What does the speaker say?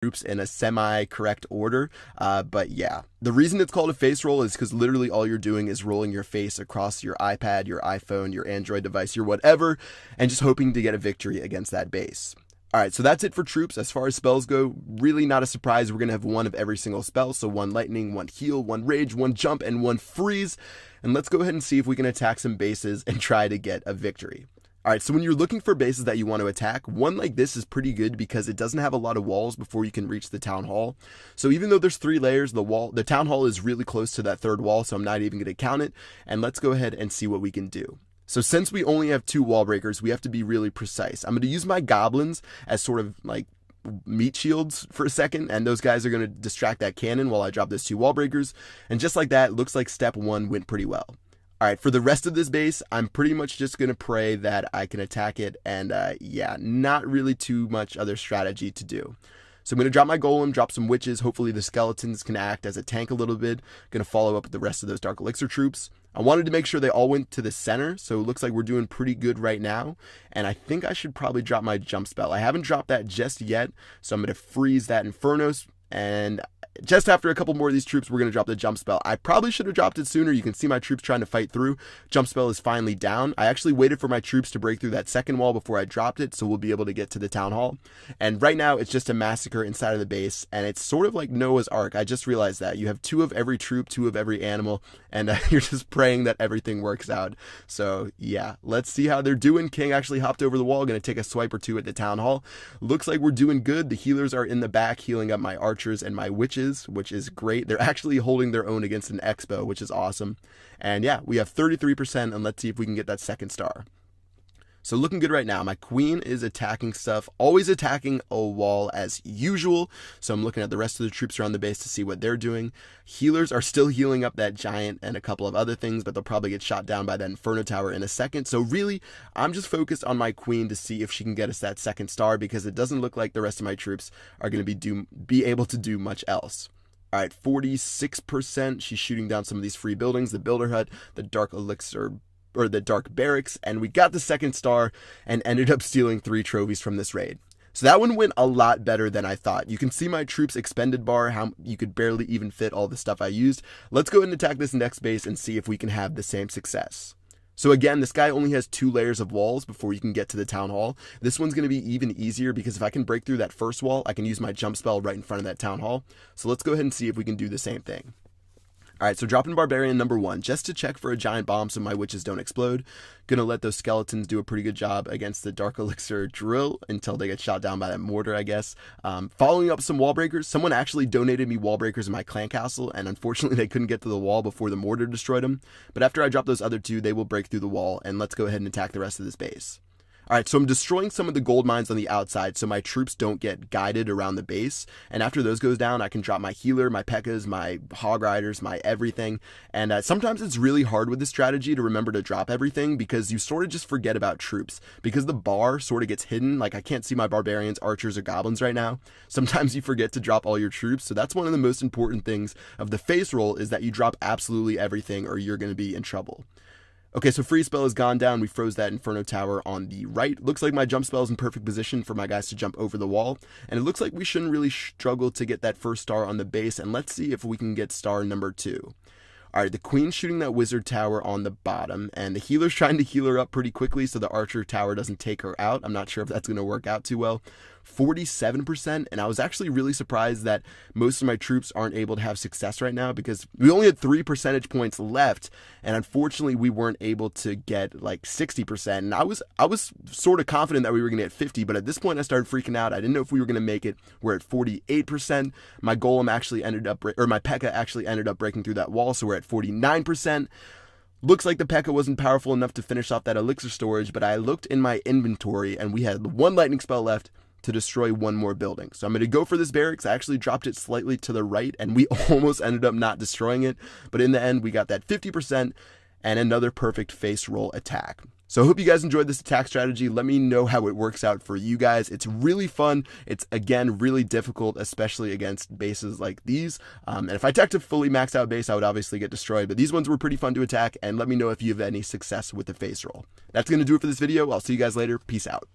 troops in a semi-correct order. But yeah, the reason it's called a face roll is because literally all you're doing is rolling your face across your iPad, your iPhone, your Android device, your whatever, and just hoping to get a victory against that base. All right, so that's it for troops. As far as spells go, really not a surprise. We're going to have one of every single spell. So one lightning, one heal, one rage, one jump, and one freeze. And let's go ahead and see if we can attack some bases and try to get a victory. All right, so when you're looking for bases that you want to attack, one like this is pretty good because it doesn't have a lot of walls before you can reach the town hall. So even though there's 3 layers, the town hall is really close to that 3rd wall, so I'm not even going to count it. And let's go ahead and see what we can do. So since we only have 2 wall breakers, we have to be really precise. I'm going to use my goblins as sort of like meat shields for a second, and those guys are going to distract that cannon while I drop those 2 wall breakers. And just like that, looks like step 1 went pretty well. All right, for the rest of this base, I'm pretty much just going to pray that I can attack it, and yeah, not really too much other strategy to do. So I'm going to drop my golem, drop some witches. Hopefully the skeletons can act as a tank a little bit. Going to follow up with the rest of those Dark Elixir troops. I wanted to make sure they all went to the center, so it looks like we're doing pretty good right now. And I think I should probably drop my jump spell. I haven't dropped that just yet, so I'm going to freeze that Infernos. And just after a couple more of these troops, we're going to drop the jump spell. I probably should have dropped it sooner. You can see my troops trying to fight through. Jump spell is finally down. I actually waited for my troops to break through that 2nd wall before I dropped it, so we'll be able to get to the town hall. And right now, it's just a massacre inside of the base, and it's sort of like Noah's Ark. I just realized that. You have 2 of every troop, 2 of every animal, and you're just praying that everything works out. So yeah, let's see how they're doing. King actually hopped over the wall, going to take a swipe or 2 at the town hall. Looks like we're doing good. The healers are in the back, healing up my archers and my witches, which is great. They're actually holding their own against an Expo, which is awesome. And yeah, we have 33%, and let's see if we can get that 2nd star. So looking good right now. My queen is attacking stuff, always attacking a wall as usual. So I'm looking at the rest of the troops around the base to see what they're doing. Healers are still healing up that giant and a couple of other things, but they'll probably get shot down by that Inferno Tower in a second. So really, I'm just focused on my queen to see if she can get us that 2nd star, because it doesn't look like the rest of my troops are going to be able to do much else. All right, 46%. She's shooting down some of these free buildings, the Builder Hut, the Dark Elixir, or the Dark Barracks, and we got the 2nd star and ended up stealing 3 trophies from this raid. So that one went a lot better than I thought. You can see my troops expended bar, how you could barely even fit all the stuff I used. Let's go ahead and attack this next base and see if we can have the same success. So again, this guy only has 2 layers of walls before you can get to the town hall. This one's going to be even easier because if I can break through that 1st wall, I can use my jump spell right in front of that town hall. So let's go ahead and see if we can do the same thing. All right, so dropping Barbarian number 1, just to check for a giant bomb so my witches don't explode. Gonna let those skeletons do a pretty good job against the Dark Elixir drill until they get shot down by that mortar, I guess. Following up some wall breakers. Someone actually donated me wall breakers in my clan castle, and unfortunately they couldn't get to the wall before the mortar destroyed them. But after I drop those other 2, they will break through the wall, and let's go ahead and attack the rest of this base. All right, so I'm destroying some of the gold mines on the outside so my troops don't get guided around the base. And after those goes down, I can drop my healer, my P.E.K.K.A.s, my hog riders, my everything. And sometimes it's really hard with this strategy to remember to drop everything because you sort of just forget about troops. Because the bar sort of gets hidden, like I can't see my barbarians, archers, or goblins right now. Sometimes you forget to drop all your troops. So that's one of the most important things of the face roll is that you drop absolutely everything or you're going to be in trouble. Okay, so free spell has gone down. We froze that Inferno Tower on the right. Looks like my jump spell is in perfect position for my guys to jump over the wall. And it looks like we shouldn't really struggle to get that 1st star on the base. And let's see if we can get star number 2. All right, the queen's shooting that wizard tower on the bottom. And the healer's trying to heal her up pretty quickly so the archer tower doesn't take her out. I'm not sure if that's going to work out too well. 47%, and I was actually really surprised that most of my troops aren't able to have success right now because we only had 3 percentage points left, and unfortunately we weren't able to get like 60%. And I was sort of confident that we were going to get 50, but at this point I started freaking out. I didn't know if we were going to make it. We're at 48%. My golem actually ended up, or my P.E.K.K.A. actually ended up breaking through that wall, so we're at 49%. Looks like the P.E.K.K.A. wasn't powerful enough to finish off that elixir storage, but I looked in my inventory and we had 1 lightning spell left to destroy 1 more building. So I'm going to go for this barracks. I actually dropped it slightly to the right and we almost ended up not destroying it. But in the end, we got that 50% and another perfect face roll attack. So I hope you guys enjoyed this attack strategy. Let me know how it works out for you guys. It's really fun. It's, again, really difficult, especially against bases like these. And if I attacked a fully maxed out base, I would obviously get destroyed. But these ones were pretty fun to attack. And let me know if you have any success with the face roll. That's going to do it for this video. I'll see you guys later. Peace out.